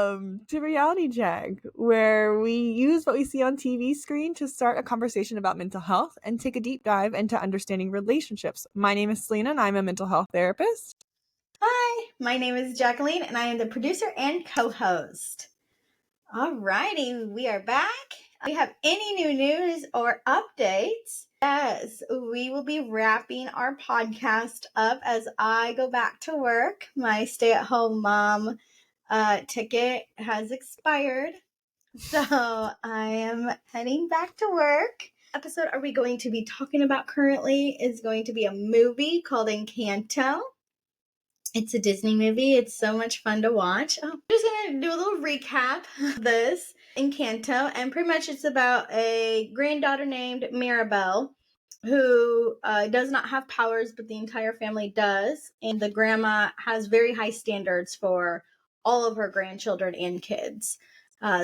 Welcome to Reality Check, where we use what we see on TV screen to start a conversation about mental health and take a deep dive into understanding relationships. My name is Selena, and I'm a mental health therapist. Hi, my name is Jacqueline, and I am the producer and co-host. Alrighty, we are back. Do you have any new news or updates? Yes, we will be wrapping our podcast up as I go back to work. My stay-at-home mom ticket has expired, so I am heading back to work. Episode are we going to be talking about currently is going to be a movie called Encanto. It's a Disney movie. It's so much fun to watch. I'm just going to do a little recap of this Encanto. And pretty much it's about a granddaughter named Mirabelle who does not have powers, but the entire family does. And the grandma has very high standards for all of her grandchildren and kids.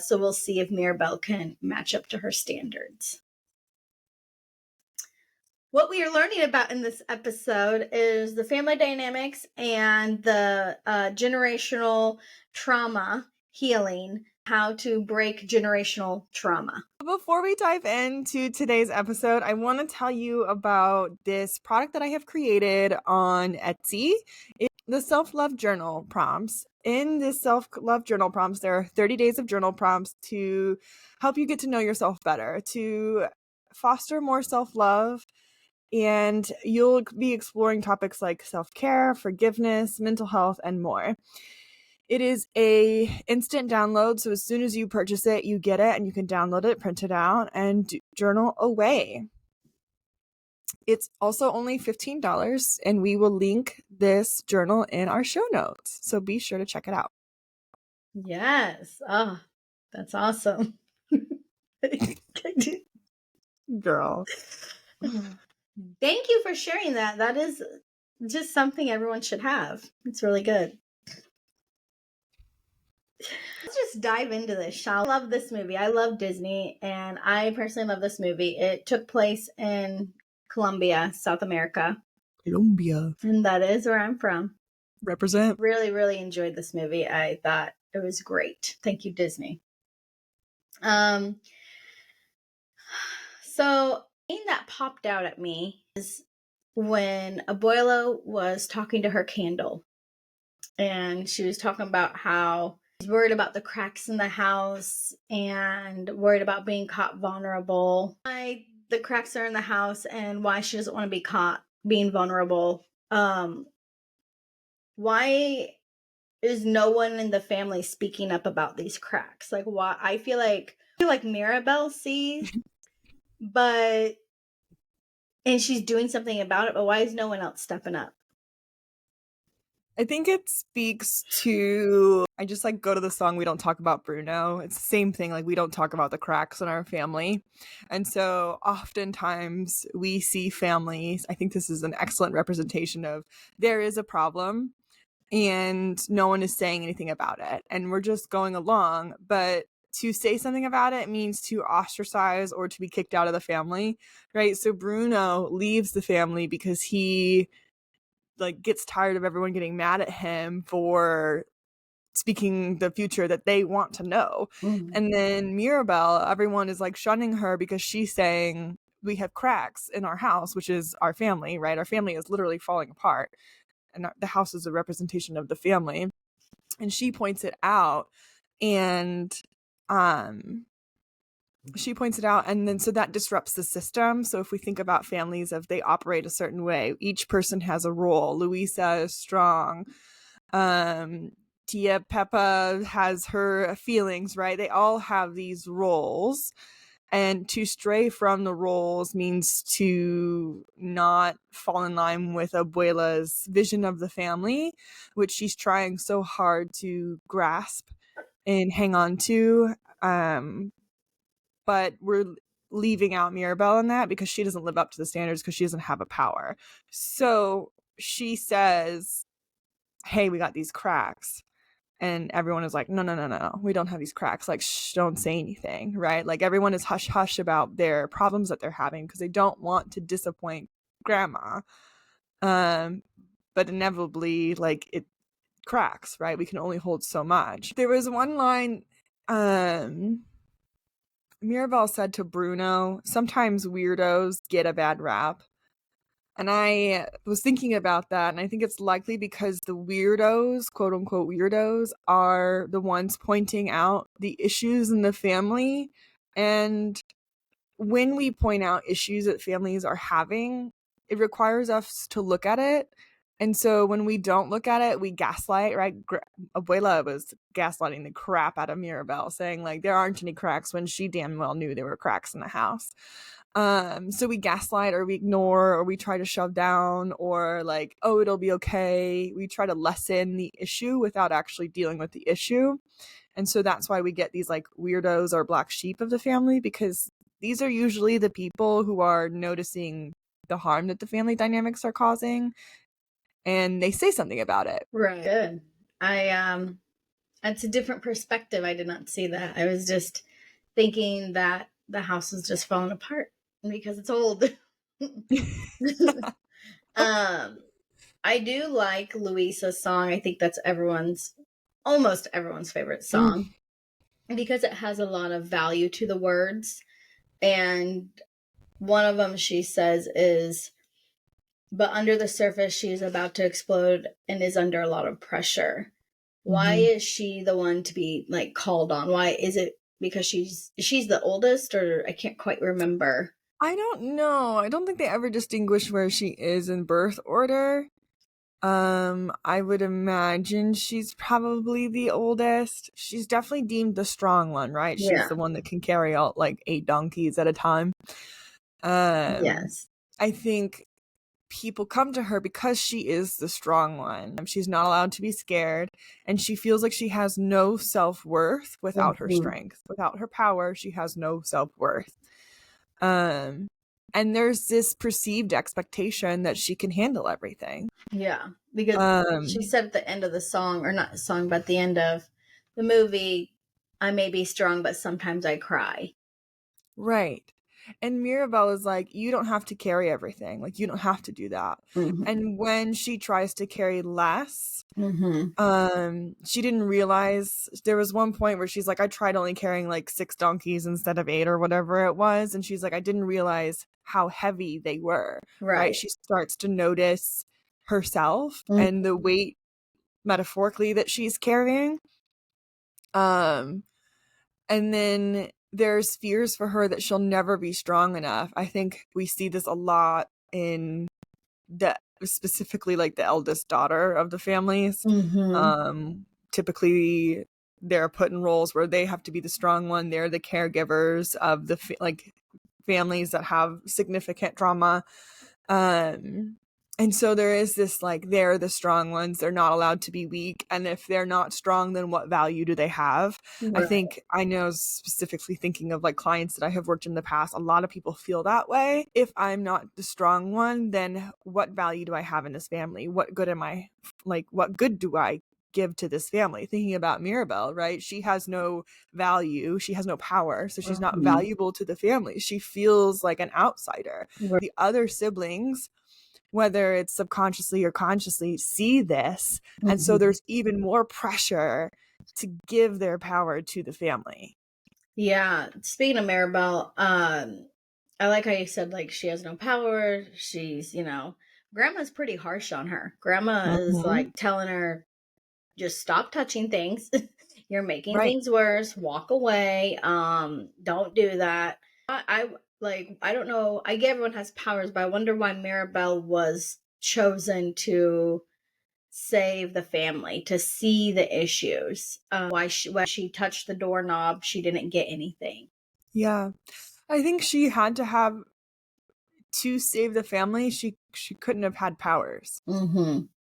So we'll see if Mirabelle can match up to her standards. What we are learning about in this episode is the family dynamics and the generational trauma healing, how to break generational trauma. Before we dive into today's episode, I want to tell you about this product that I have created on Etsy. It's the self-love journal prompts. In this self-love journal prompts, there are 30 days of journal prompts to help you get to know yourself better, to foster more self-love, and you'll be exploring topics like self-care, forgiveness, mental health, and more. It is a instant download, so as soon as you purchase it, you get it, and you can download it, print it out, and journal away. It's also only $15, and we will link this journal in our show notes, so be sure to check it out. Yes. Oh, that's awesome. Girl. Thank you for sharing that. That is just something everyone should have. It's really good. Let's just dive into this, shall we? I love this movie. I love Disney, and I personally love this movie. It took place in Colombia, South America. Colombia. And that is where I'm from. Represent. Really, really enjoyed this movie. I thought it was great. Thank you, Disney. So thing that popped out at me is when Abuela was talking to her candle, and she was talking about how she's worried about the cracks in the house and worried about being caught vulnerable. Why the cracks are in the house and why she doesn't want to be caught being vulnerable. Why is no one in the family speaking up about these cracks? Like, why? I feel like Mirabelle sees, and she's doing something about it, but why is no one else stepping up? I think it speaks to, I just go to the song We Don't Talk About Bruno. It's the same thing, we don't talk about the cracks in our family. And so oftentimes we see families, I think this is an excellent representation of there is a problem and no one is saying anything about it. And we're just going along, but to say something about it means to ostracize or to be kicked out of the family, right? So Bruno leaves the family because he gets tired of everyone getting mad at him for speaking the future that they want to know. And then Mirabelle, everyone is shunning her because she's saying we have cracks in our house, which is our family, right? Our family is literally falling apart, and the house is a representation of the family. And she points it out, and and then so that disrupts the system. So if we think about families, if they operate a certain way, each person has a role. Luisa is strong. Tia Peppa has her feelings, right? They all have these roles. And to stray from the roles means to not fall in line with Abuela's vision of the family, which she's trying so hard to grasp and hang on to. But we're leaving out Mirabelle in that because she doesn't live up to the standards because she doesn't have a power. So she says, hey, we got these cracks. And everyone is like, no, we don't have these cracks. Shh, don't say anything, right? Everyone is hush-hush about their problems that they're having because they don't want to disappoint grandma. But inevitably, it cracks, right? We can only hold so much. There was one line Mirabelle said to Bruno, sometimes weirdos get a bad rap. And I was thinking about that, and I think it's likely because the weirdos, quote unquote weirdos, are the ones pointing out the issues in the family. And when we point out issues that families are having, it requires us to look at it. And so when we don't look at it, we gaslight, right? Abuela was gaslighting the crap out of Mirabelle, saying like there aren't any cracks when she damn well knew there were cracks in the house. So we gaslight or we ignore or we try to shove down or like, oh, it'll be okay. We try to lessen the issue without actually dealing with the issue. And so that's why we get these like weirdos or black sheep of the family, because these are usually the people who are noticing the harm that the family dynamics are causing, and they say something about it. Right. Good. That's a different perspective. I did not see that. I was just thinking that the house is just falling apart because it's old. I do like Luisa's song. I think that's almost everyone's favorite song because it has a lot of value to the words. And one of them she says is, but under the surface, she is about to explode and is under a lot of pressure. Why is she the one to be like called on? Why is it because she's the oldest, or I can't quite remember. I don't know. I don't think they ever distinguish where she is in birth order. I would imagine she's probably the oldest. She's definitely deemed the strong one, right? She's Yeah. the one that can carry out like 8 donkeys at a time. Yes. I think people come to her because she is the strong one. She's not allowed to be scared, and she feels like she has no self-worth without her strength. Without her power, she has no self-worth. And there's this perceived expectation that she can handle everything. Yeah, because she said at the end of the song, or not the song, but at the end of the movie, I may be strong, but sometimes I cry. Right. And Mirabelle is like, you don't have to carry everything. Like, you don't have to do that. And when she tries to carry less, she didn't realize, there was one point where she's like, I tried only carrying like 6 donkeys instead of 8 or whatever it was. And she's like, I didn't realize how heavy they were. Right. She starts to notice herself and the weight metaphorically that she's carrying. And then there's fears for her that she'll never be strong enough. I think we see this a lot in specifically like the eldest daughter of the families. Typically they're put in roles where they have to be the strong one. They're the caregivers of the families that have significant trauma. And so there is this like, they're the strong ones, they're not allowed to be weak, and if they're not strong, then what value do they have? I think, I know, specifically thinking of like clients that I have worked in the past, a lot of people feel that way. If I'm not the strong one, then what value do I have in this family? What good am I, like, what good do I give to this family? Thinking about Mirabelle, right? She has no value, she has no power, so she's not valuable to the family. She feels like an outsider. The other siblings, whether it's subconsciously or consciously, see this, and so there's even more pressure to give their power to the family. Yeah, speaking of Mirabelle, I like how you said like she has no power. She's, grandma's pretty harsh on her. Grandma is like telling her, just stop touching things. You're making things worse. Walk away. Don't do that. I don't know. I get everyone has powers, but I wonder why Mirabelle was chosen to save the family, to see the issues. Why when she touched the doorknob, she didn't get anything. Yeah, I think she had to have, to save the family, she couldn't have had powers.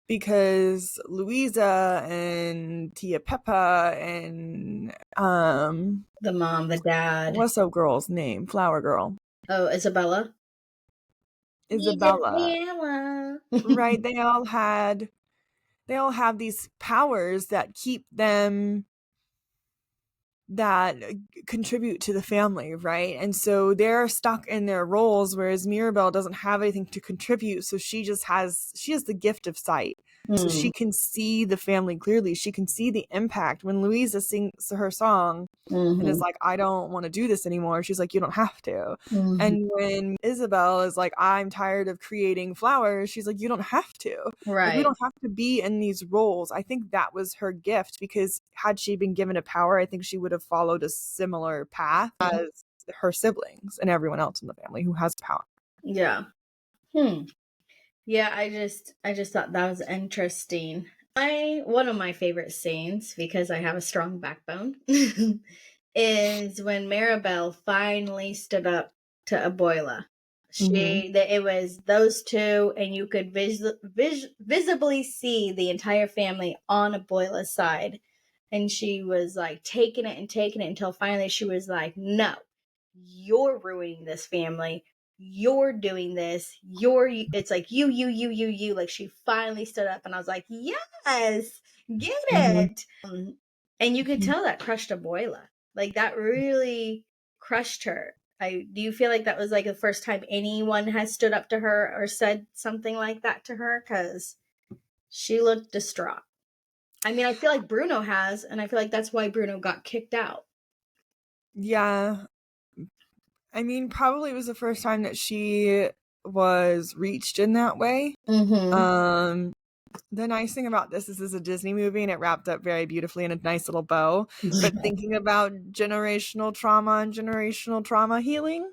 Because Louisa and Tia Peppa and the mom, the dad. What's that girl's name? Flower Girl. Oh, Isabella. Right, they all have these powers that keep them, that contribute to the family, right? And so they're stuck in their roles, whereas Mirabelle doesn't have anything to contribute, so she has the gift of sight. So Mm. she can see the family clearly. She can see the impact. When Louisa sings her song and is Mhm. like, I don't want to do this anymore, she's like, you don't have to. Mhm. And when Isabel is like, I'm tired of creating flowers, she's like, you don't have to. Like, we Right. don't have to be in these roles. I think that was her gift, because had she been given a power, I think she would have followed a similar path as her siblings and everyone else in the family who has power. Yeah. Hmm. Yeah, I just thought that was interesting. I One of my favorite scenes, because I have a strong backbone, is when Mirabelle finally stood up to Abuela. Mm-hmm. It was those two, and you could visibly see the entire family on Abuela's side, and she was like taking it and taking it until finally she was like, "No, you're ruining this family. You're doing this. It's like you. Like, she finally stood up, and I was like, yes, get Mm-hmm. it. And you could tell that crushed Abuela. Like, that really crushed her. Do you feel like that was like the first time anyone has stood up to her or said something like that to her? Because she looked distraught. I mean, I feel like Bruno has, and I feel like that's why Bruno got kicked out. Yeah. I mean, probably it was the first time that she was reached in that way. Mm-hmm. Um, the nice thing about this is a Disney movie and it wrapped up very beautifully in a nice little bow. But thinking about generational trauma and generational trauma healing,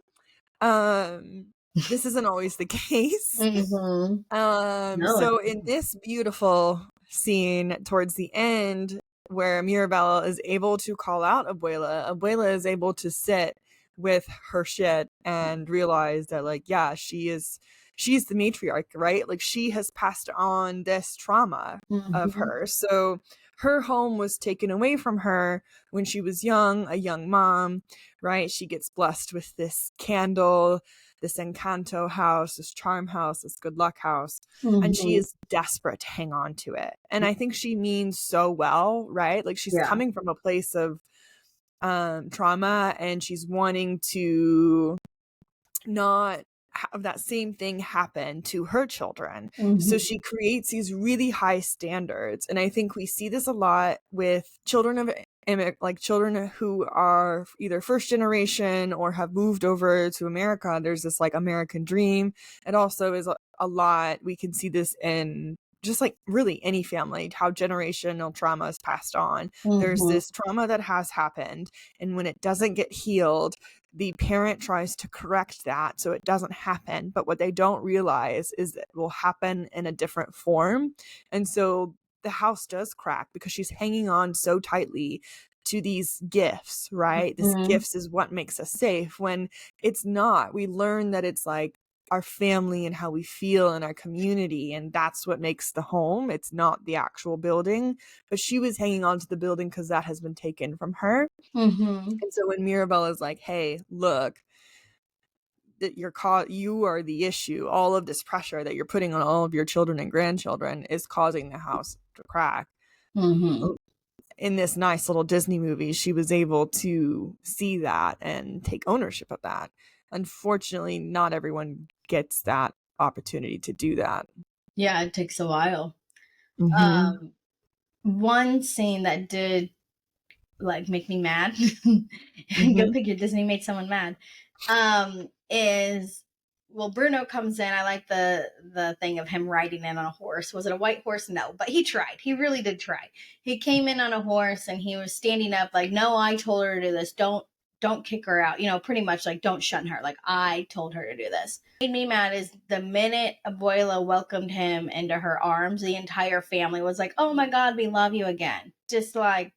um, this isn't always the case. Mm-hmm. No, So in this beautiful scene towards the end, where Mirabelle is able to call out Abuela, Abuela is able to sit with her shit and realize that, like, yeah, she's the matriarch, right? Like, she has passed on this trauma of mm-hmm. hers. So her home was taken away from her when she was young, a young mom, right? She gets blessed with this candle, this Encanto house, this charm house, this good luck house, and she Mm-hmm. is desperate to hang on to it. And I think she means so well, right? Like, she's Yeah. coming from a place of trauma, and she's wanting to not have that same thing happen to her children. So Mm-hmm. she creates these really high standards. And I think we see this a lot with children of like children who are either first generation or have moved over to America. There's this like American dream. It also is a lot. We can see this in just like really any family, how generational trauma is passed on. There's Mm-hmm. this trauma that has happened, and when it doesn't get healed, the parent tries to correct that so it doesn't happen. But what they don't realize is that it will happen in a different form. And so the house does crack because she's hanging on so tightly to these gifts, right? This Mm-hmm. gifts is what makes us safe, when it's not. We learn that it's like our family and how we feel in our community, and that's what makes the home. It's not the actual building. But she was hanging on to the building because that has been taken from her. Mm-hmm. And so when Mirabelle is like, hey, look, that you are the issue, all of this pressure that you're putting on all of your children and grandchildren is causing the house to crack. Mm-hmm. In this nice little Disney movie, she was able to see that and take ownership of that. Unfortunately, not everyone gets that opportunity to do that. Yeah, it takes a while. Mm-hmm. Um, One scene that did like make me mad. Go Mm-hmm. figure, Disney made someone mad. Is Well, Bruno comes in. I like the thing of him riding in on a horse. Was it a white horse? No, but he tried. He really did try. He came in on a horse and he was standing up like, "No, I told her to do this. Don't kick her out." Pretty much like, "Don't shun her. Like, I told her to do this." What made me mad is the minute Abuela welcomed him into her arms, the entire family was like, "Oh my God, we love you again." Just like,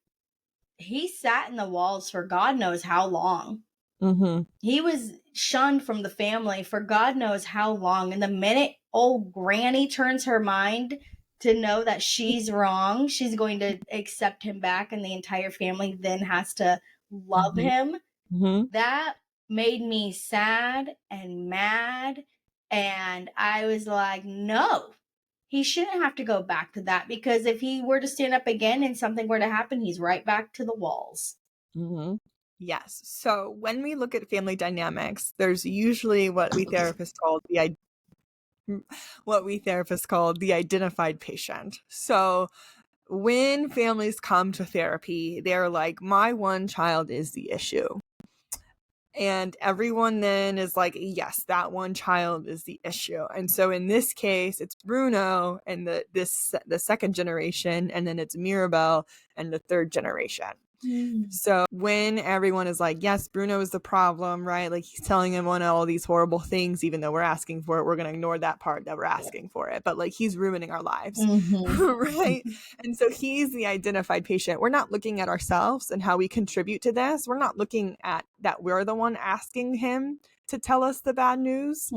he sat in the walls for God knows how long. Mm-hmm. He was shunned from the family for God knows how long. And the minute old granny turns her mind to know that she's wrong, she's going to accept him back, and the entire family then has to love Mm-hmm. him. Mm-hmm. That made me sad and mad. And I was like, no, he shouldn't have to go back to that, because if he were to stand up again and something were to happen, he's right back to the walls. Mm-hmm. Yes. So when we look at family dynamics, there's usually what we therapists call what we therapists call the identified patient. So when families come to therapy, they're like, my one child is the issue. And everyone then is like, yes, that one child is the issue. And so in this case, it's Bruno and the second generation, and then it's Mirabelle and the third generation. So when everyone is like, yes, Bruno is the problem, right? Like he's telling everyone all these horrible things, even though we're asking for it, we're going to ignore that part that we're asking for it. But like he's ruining our lives, right? And so he's the identified patient. We're not looking at ourselves and how we contribute to this. We're not looking at that we're the one asking him to tell us the bad news.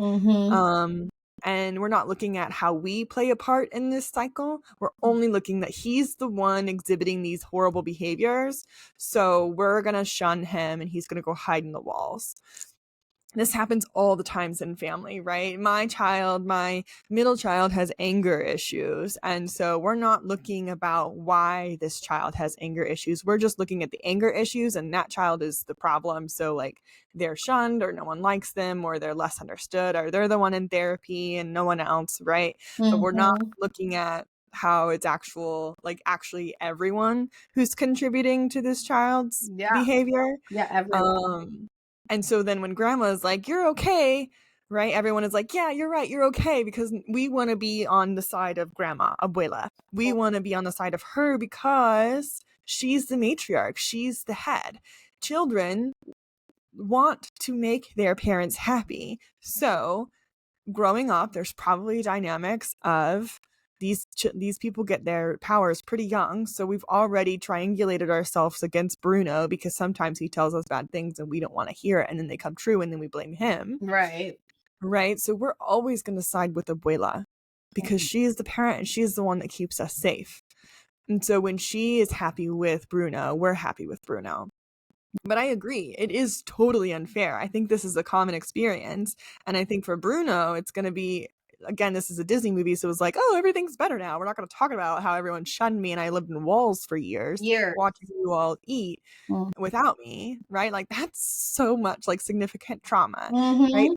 And we're not looking at how we play a part in this cycle. We're only looking that he's the one exhibiting these horrible behaviors. So we're going to shun him and he's going to go hide in the walls. This happens all the times in family, right? My middle child has anger issues. And so we're not looking about why this child has anger issues. We're just looking at the anger issues and that child is the problem. So like they're shunned or no one likes them or they're less understood or they're the one in therapy and no one else, right? But we're not looking at how it's actually everyone who's contributing to this child's behavior. Everyone. And so then when grandma's like, you're okay, right? Everyone is like, yeah, you're right, you're okay, because we want to be on the side of grandma, abuela. We want to be on the side of her because she's the matriarch, she's the head. Children want to make their parents happy. So growing up, there's probably dynamics of these people get their powers pretty young, so we've already triangulated ourselves against Bruno because sometimes he tells us bad things and we don't want to hear it and then they come true and then we blame him. Right, so we're always going to side with abuela because she is the parent and she's the one that keeps us safe. And so when she is happy with Bruno, we're happy with Bruno. But I agree, it is totally unfair. I think this is a common experience. And I think for Bruno, it's going to be, again, this is a Disney movie, so it's like, oh, everything's better now. We're not going to talk about how everyone shunned me and I lived in walls for years watching you all eat without me, right? Like that's so much like significant trauma, right?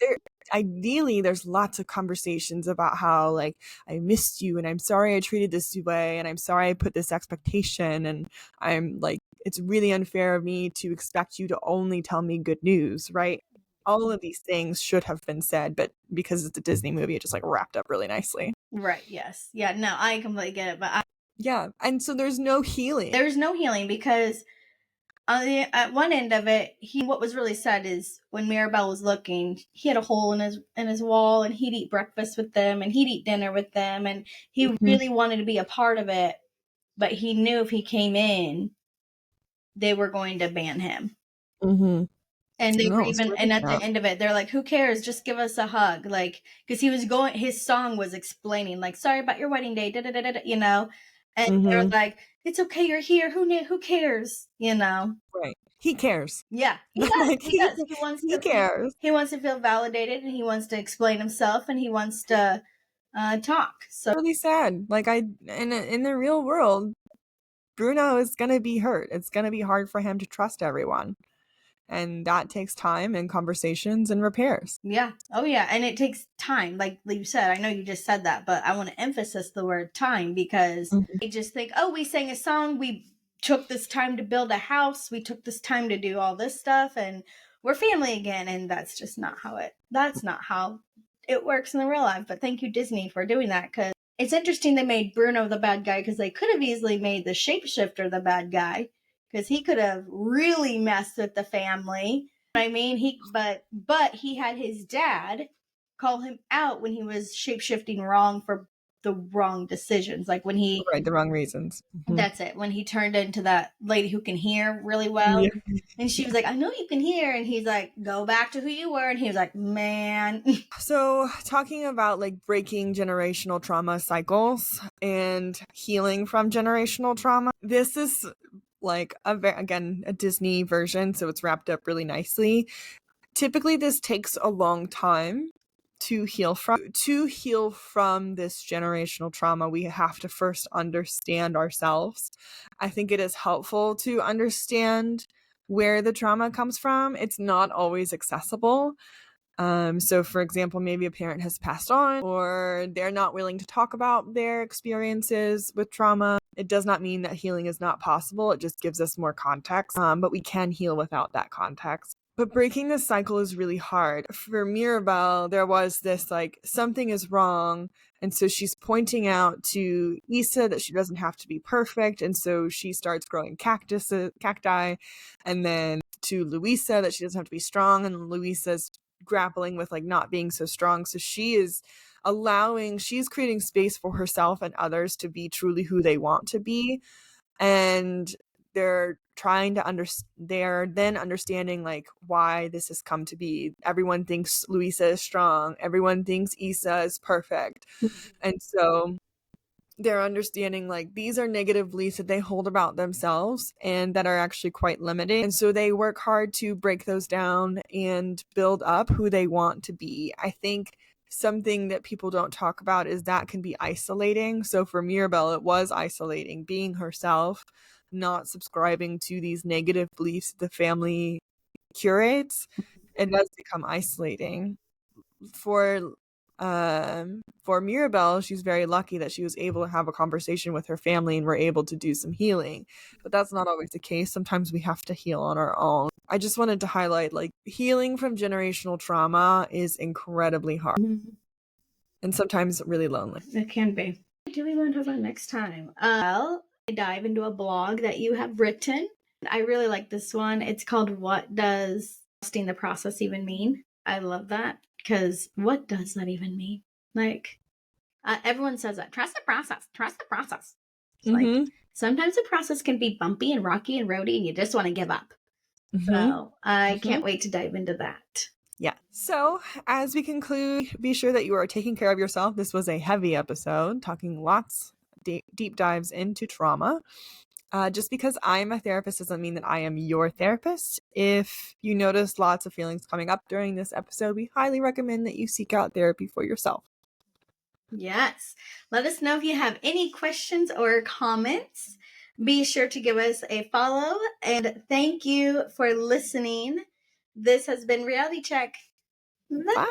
Ideally, there's lots of conversations about how like I missed you and I'm sorry I treated this way and I'm sorry I put this expectation and I'm like, it's really unfair of me to expect you to only tell me good news, right? All of these things should have been said, but because it's a Disney movie, it just like wrapped up really nicely. Right, yes. Yeah, no, I completely get it, but yeah, and so there's no healing. There's no healing because at one end of it, what was really sad is when Mirabelle was looking, he had a hole in his wall and he'd eat breakfast with them and he'd eat dinner with them and he really wanted to be a part of it, but he knew if he came in, they were going to ban him. And they were even, and at the end of it, they're like, who cares? Just give us a hug. Like, because his song was explaining, like, sorry about your wedding day, you know? And they're like, it's okay, you're here. Who cares? You know? Right. He cares. Yeah, he does. Like, he does. He cares. He wants to feel validated and he wants to explain himself and he wants to talk. So really sad. Like in the real world, Bruno is going to be hurt. It's going to be hard for him to trust everyone. And that takes time and conversations and repairs. Yeah. Oh, yeah. And it takes time. Like you said, I know you just said that, but I want to emphasize the word time because they just think, oh, we sang a song. We took this time to build a house. We took this time to do all this stuff and we're family again. And that's just not how it works in the real life. But thank you, Disney, for doing that because it's interesting they made Bruno the bad guy because they could have easily made the shapeshifter the bad guy. Because he could have really messed with the family. I mean, but he had his dad call him out when he was shapeshifting wrong for the wrong decisions. Like when he the wrong reasons. That's it. When he turned into that lady who can hear really well. Yeah. And she was like, I know you can hear. And he's like, go back to who you were. And he was like, man. So talking about like breaking generational trauma cycles and healing from generational trauma, this is like a Disney version, so it's wrapped up really nicely. Typically this takes a long time to heal from this generational trauma. We have to first understand ourselves. I think it is helpful to understand where the trauma comes from. It's not always accessible. So, for example, maybe a parent has passed on or they're not willing to talk about their experiences with trauma. It does not mean that healing is not possible. It just gives us more context, but we can heal without that context. But breaking this cycle is really hard. For Mirabelle, there was this like, something is wrong. And so she's pointing out to Issa that she doesn't have to be perfect. And so she starts growing cacti. And then to Louisa that she doesn't have to be strong. And Louisa's grappling with like not being so strong. So she's creating space for herself and others to be truly who they want to be. And they're trying to they're then understanding like why this has come to be. Everyone thinks Louisa is strong. Everyone thinks Issa is perfect. And so they're understanding like these are negative beliefs that they hold about themselves and that are actually quite limiting. And so they work hard to break those down and build up who they want to be. I think something that people don't talk about is that can be isolating. So for Mirabelle, it was isolating, being herself, not subscribing to these negative beliefs the family curates. It does become isolating. For Mirabelle, she's very lucky that she was able to have a conversation with her family and were able to do some healing. But that's not always the case. Sometimes we have to heal on our own. I just wanted to highlight like healing from generational trauma is incredibly hard and sometimes really lonely. It can be. What do we want to talk about next time? Well, I dive into a blog that you have written. I really like this one. It's called "What Does Trusting the Process Even Mean?" I love that because what does that even mean? Like, everyone says that. Trust the process. Trust the process. It's like sometimes the process can be bumpy and rocky and roady, and you just want to give up. So I can't wait to dive into that. Yeah. So, as we conclude, be sure that you are taking care of yourself. This was a heavy episode, talking lots deep dives into trauma. Just because I'm a therapist doesn't mean that I am your therapist. If you notice lots of feelings coming up during this episode, we highly recommend that you seek out therapy for yourself. Yes. Let us know if you have any questions or comments. Be sure to give us a follow, and thank you for listening. This has been Reality Check. Bye.